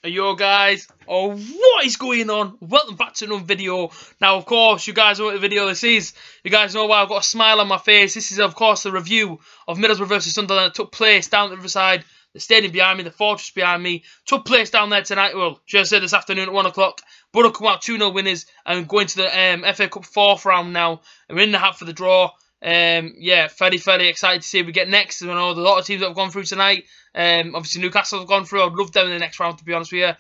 Yo guys, what is going on? Welcome back to another video. Now of course you guys know what the video this is. You guys know why I've got a smile on my face. This is of course the review of Middlesbrough vs Sunderland that took place down the riverside, the stadium behind me, the fortress behind me. Took place down there tonight, well, should I say this afternoon at 1 o'clock. Borough come out 2-0 winners and going to the FA Cup 4th round now. And we're in the hat for the draw. Yeah, very excited to see who we get next. I know there's a lot of teams that have gone through tonight. Obviously Newcastle have gone through. I'd love them in the next round, to be honest with you.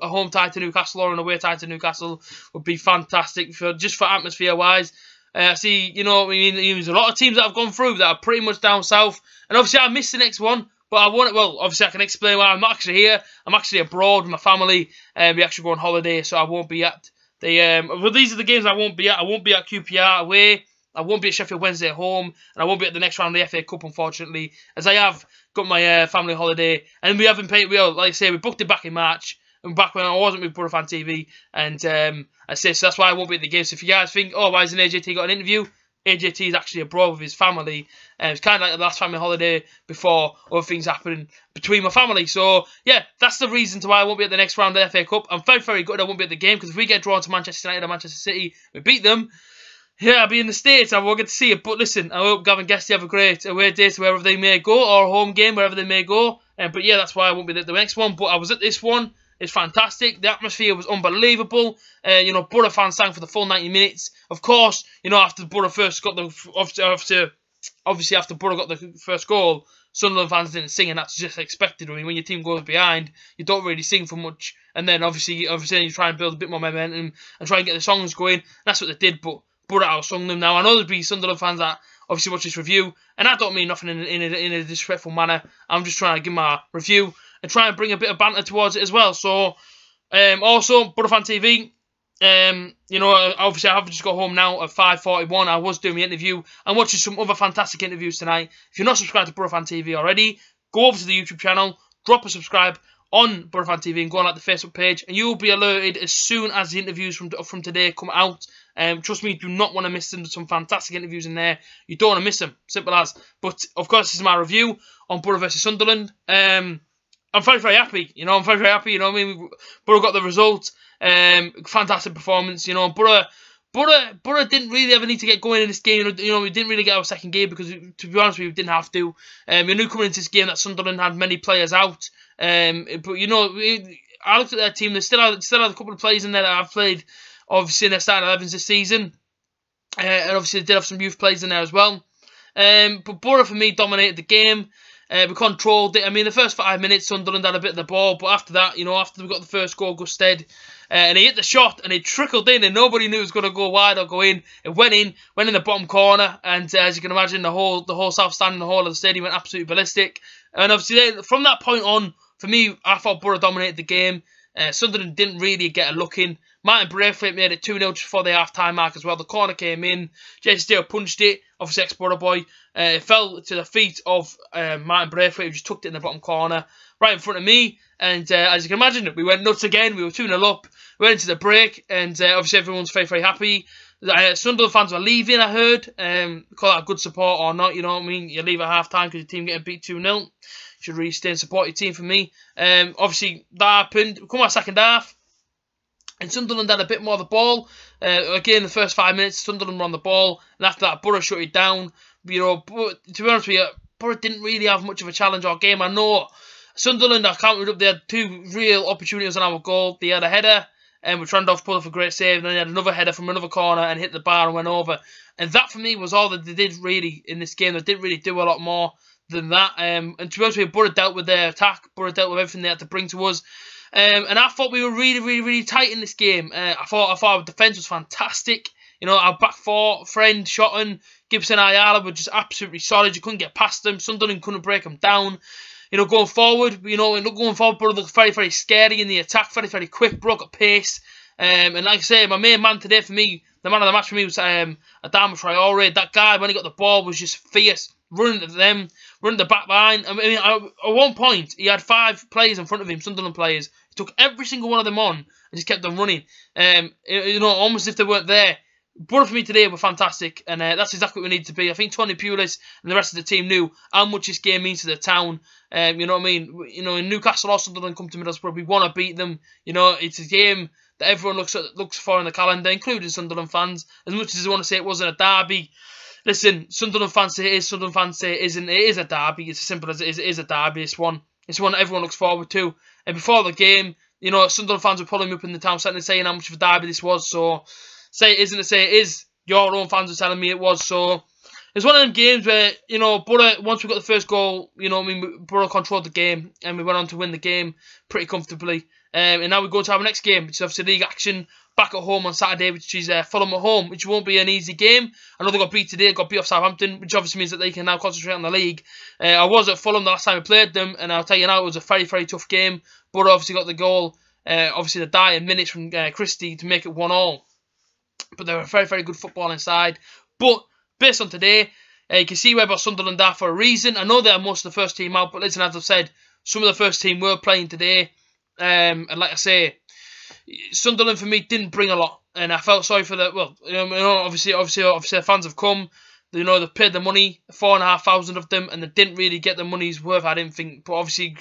A home tie to Newcastle or an away tie to Newcastle would be fantastic just for atmosphere wise. I see, you know, I mean, there's a lot of teams that have gone through that are pretty much down south, and obviously I missed the next one. But I want it. Well, obviously I can explain why I'm not actually here. I'm actually abroad with my family. We actually go on holiday, so I won't be at the. Well, these are the games I won't be at. I won't be at QPR away. I won't be at Sheffield Wednesday at home, and I won't be at the next round of the FA Cup, unfortunately, as I have got my family holiday, and we haven't paid. Like I say, we booked it back in March, and back when I wasn't with Borough Fan TV, and I say so that's why I won't be at the game. So if you guys think, oh, why hasn't A.J.T got an interview? A.J.T is actually abroad with his family, and it's kind of like the last family holiday before other things happen between my family. So yeah, that's the reason to why I won't be at the next round of the FA Cup. I'm very good I won't be at the game, because if we get drawn to Manchester United or Manchester City, we beat them. Yeah, I'll be in the States. I won't get to see it. But listen, I hope Gavin Guesty have a great away day to wherever they may go, or a home game, wherever they may go. But yeah, that's why I won't be at the next one. But I was at this one. It's fantastic. The atmosphere was unbelievable. You know, Borough fans sang for the full 90 minutes. Of course, you know, after Borough first got the... Obviously, after Borough got the first goal, Sunderland fans didn't sing, and that's just expected. I mean, when your team goes behind, you don't really sing for much. And then, obviously you try and build a bit more momentum and try and get the songs going. That's what they did, but Borough outsung them. Now, I know there'll be Sunderland fans that obviously watch this review, and I don't mean nothing in a disrespectful manner. I'm just trying to give my review and try and bring a bit of banter towards it as well. So, also, Borough Fan TV, you know, obviously I have just got home now at 5:41. I was doing my interview. I'm watching some other fantastic interviews tonight. If you're not subscribed to Borough Fan TV already, go over to the YouTube channel, drop a subscribe on Borough Fan TV and go on like the Facebook page, and you'll be alerted as soon as the interviews from today come out. Trust me, do not want to miss them. There's some fantastic interviews in there. You don't want to miss them. Simple as. But of course, this is my review on Borough vs Sunderland. I'm very happy. You know, I'm very happy. You know what I mean? Borough got the result. Fantastic performance. You know, Borough didn't really ever need to get going in this game. You know, we didn't really get our second game because, to be honest with you, we didn't have to. We knew coming into this game that Sunderland had many players out. But you know, I looked at their team. They still had a couple of players in there that I've played, obviously, in their starting 11s this season. And obviously they did have some youth players in there as well. But Borough, for me, dominated the game. We controlled it. I mean, the first 5 minutes, Sunderland had a bit of the ball. But after that, you know, after we got the first goal, Gusted, and he hit the shot, and it trickled in, and nobody knew it was going to go wide or go in. It went in the bottom corner, and as you can imagine, the whole south stand and the whole of the stadium went absolutely ballistic. And obviously, from that point on, for me, I thought Borough dominated the game. Sunderland didn't really get a look in. Martin Braithwaite made it 2-0 just before the half-time mark as well. The corner came in. J.T. punched it. Obviously, ex-Borough boy. It fell to the feet of Martin Braithwaite, who just tucked it in the bottom corner, right in front of me. And as you can imagine, we went nuts again. We were 2-0 up. We went into the break, and obviously everyone's very happy. Sunderland fans were leaving, I heard. Call that good support or not, you know what I mean? You leave at half-time because your team getting beat 2-0. You should really stay and support your team for me. Obviously, that happened. Come on, second half. And Sunderland had a bit more of the ball. Again, the first 5 minutes, Sunderland were on the ball. And after that, Borough shut it down. You know, but to be honest with you, Borough didn't really have much of a challenge or game. I know Sunderland, I counted up, they had two real opportunities on our goal. They had a header, and we Trandolph pulled off a great save. And then they had another header from another corner and hit the bar and went over. And that, for me, was all that they did really in this game. They didn't really do a lot more than that. And to be honest with you, Borough dealt with their attack. Borough dealt with everything they had to bring to us. And I thought we were really tight in this game. I thought our defence was fantastic. You know, our back four, Friend, Shotton, Gibson, Ayala were just absolutely solid. You couldn't get past them. Sunderland couldn't break them down. You know, going forward, Borough looked very scary in the attack, very quick, Borough got pace. And like I say, my main man today for me, the man of the match for me was Adama Traore. That guy, when he got the ball, was just fierce. Running at them, running the back line. I mean, at one point, he had 5 players in front of him, Sunderland players. He took every single one of them on and just kept them running. You know, almost if they weren't there. Borough for me today were fantastic, and that's exactly what we need to be. I think Tony Pulis and the rest of the team knew how much this game means to the town. You know what I mean? You know, in Newcastle or Sunderland come to Middlesbrough, we want to beat them. You know, it's a game that everyone looks for in the calendar, including Sunderland fans. As much as they want to say it wasn't a derby, listen, Sunderland fans say it is, Sunderland fans say it isn't. It is a derby. It's as simple as it is. It is a derby. It's one that everyone looks forward to. And before the game, you know, Sunderland fans were pulling me up in the town centre saying how much of a derby this was. So, say it isn't to say it is. Your own fans were telling me it was. So, it's one of them games where, you know, Borough, once we got the first goal, you know, I mean, Borough controlled the game and we went on to win the game pretty comfortably. And now we go to our next game, which is obviously league action back at home on Saturday, which is Fulham at home, which won't be an easy game. I know they got beat today, got beat off Southampton, which obviously means that they can now concentrate on the league. I was at Fulham the last time we played them, and I'll tell you now, it was a very, very tough game. Borough obviously got the goal, obviously the dying minutes from Christie to make it 1-1. But they were a very, very good footballing side. But based on today, you can see where Sunderland are for a reason. I know they're most of the first team out, but listen, as I've said, some of the first team were playing today. And like I say, Sunderland for me didn't bring a lot, and I felt sorry for the. Well, you know, obviously, the fans have come. You know, they've paid the money, 4,500 of them, and they didn't really get the money's worth. I didn't think, but obviously,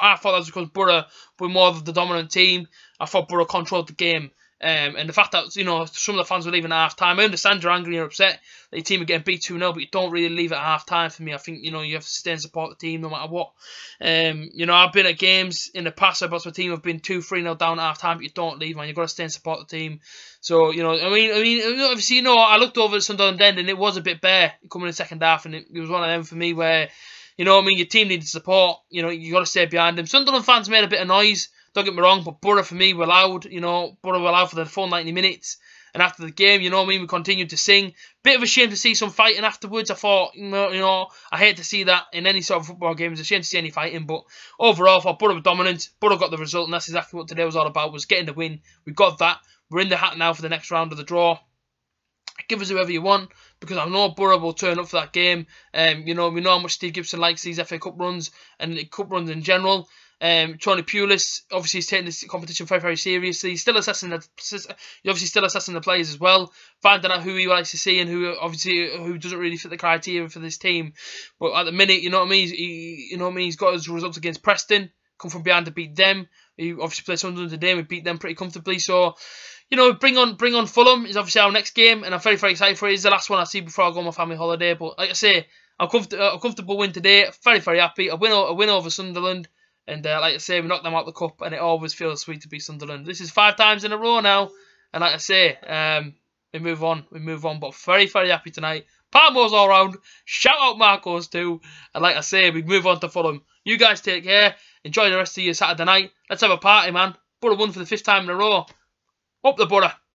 I thought that was because Borough were more of the dominant team. I thought Borough controlled the game. And the fact that, you know, some of the fans were leaving at half-time. I understand you're angry and you're upset that your team are getting beat 2-0, but you don't really leave at half-time for me. I think, you know, you have to stay and support the team no matter what. You know, I've been at games in the past where my team have been 2-3-0 down at half-time, but you don't leave, man. You've got to stay and support the team. So, you know, I mean, obviously, you know, I looked over at Sunderland end and it was a bit bare coming in the second half, and it was one of them for me where, you know what I mean, your team needed support. You know, you got to stay behind them. Sunderland fans made a bit of noise. Don't get me wrong, but Borough for me were loud. You know, Borough were loud for the full 90 minutes. And after the game, you know what I mean, we continued to sing. Bit of a shame to see some fighting afterwards. I thought, you know, I hate to see that in any sort of football game. It's a shame to see any fighting. But overall, I thought Borough were dominant. Borough got the result, and that's exactly what today was all about, was getting the win. We got that. We're in the hat now for the next round of the draw. Give us whoever you want, because I know Borough will turn up for that game. You know, we know how much Steve Gibson likes these FA Cup runs and cup runs in general. Tony Pulis obviously is taking this competition very, very seriously. He's still assessing the players as well, finding out who he likes to see and who doesn't really fit the criteria for this team. But at the minute, you know what I mean. He's got his results against Preston, come from behind to beat them. He obviously played Sunderland today and we beat them pretty comfortably. So, you know, bring on Fulham is obviously our next game, and I'm very, very excited for it. It's the last one I see before I go on my family holiday. But like I say, a comfortable win today. Very, very happy. A win over Sunderland. And like I say, we knocked them out the cup, and it always feels sweet to beat Sunderland. This is 5 times in a row now, and like I say, we move on, but very, very happy tonight. Palmos all round. Shout out Marcos too, and like I say, we move on to Fulham. You guys take care. Enjoy the rest of your Saturday night. Let's have a party, man. Borough won for the 5th time in a row. Up the Borough.